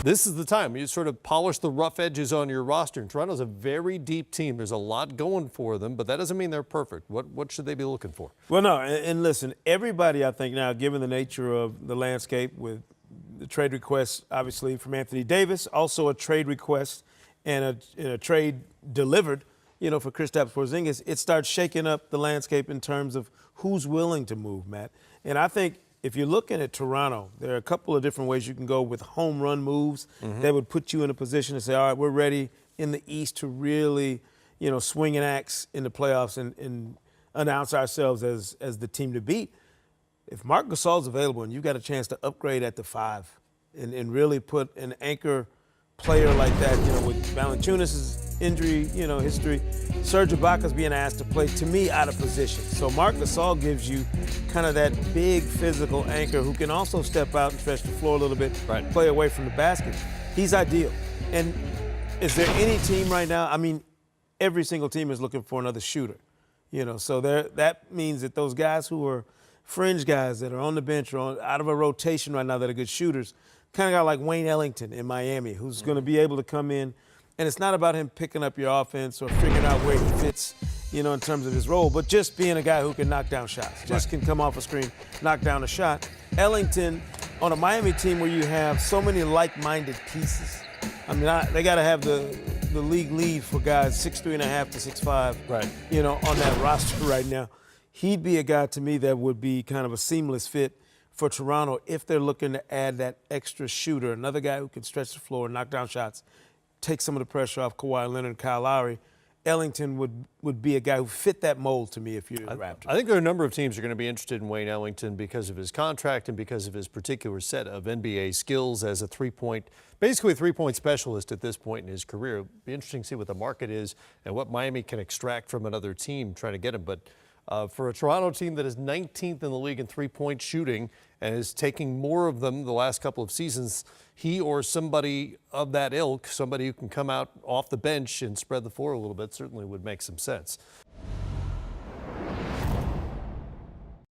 this is the time. You sort of polish the rough edges on your roster. And Toronto's a very deep team. There's a lot going for them, but that doesn't mean they're perfect. What should they be looking for? Well, no, and listen, everybody, I think now, given the nature of the landscape with the trade request, obviously, from Anthony Davis, also a trade request and a trade delivered, for Kristaps Porzingis, it starts shaking up the landscape in terms of who's willing to move, Matt. And I think if you're looking at Toronto, there are a couple of different ways you can go with home run moves that would put you in a position to say, all right, we're ready in the East to really, swing an axe in the playoffs and announce ourselves as the team to beat. If Marc Gasol's available and you got a chance to upgrade at the 5 and really put an anchor player like that, with Valanciunas' injury, history, Serge Ibaka's being asked to play, to me, out of position. So Marc Gasol gives you kind of that big physical anchor who can also step out and stretch the floor a little bit, play away from the basket. He's ideal. And is there any team right now? I mean, every single team is looking for another shooter, so that means that those guys who are fringe guys that are on the bench or out of a rotation right now that are good shooters, kind of guy like Wayne Ellington in Miami, who's going to be able to come in. And it's not about him picking up your offense or figuring out where he fits, in terms of his role, but just being a guy who can knock down shots. Just can come off a screen, knock down a shot. Ellington, on a Miami team where you have so many like-minded pieces, I mean, they got to have the league lead for guys 6'3.5" to 6'5", on that roster right now. He'd be a guy to me that would be kind of a seamless fit for Toronto if they're looking to add that extra shooter, another guy who can stretch the floor, knock down shots, take some of the pressure off Kawhi Leonard and Kyle Lowry. Ellington would be a guy who fit that mold to me if you're the Raptors. I think there are a number of teams that are going to be interested in Wayne Ellington because of his contract and because of his particular set of NBA skills as a basically a three-point specialist at this point in his career. It'll be interesting to see what the market is and what Miami can extract from another team trying to get him. But for a Toronto team that is 19th in the league in three-point shooting and is taking more of them the last couple of seasons, he or somebody of that ilk, somebody who can come out off the bench and spread the floor a little bit, certainly would make some sense.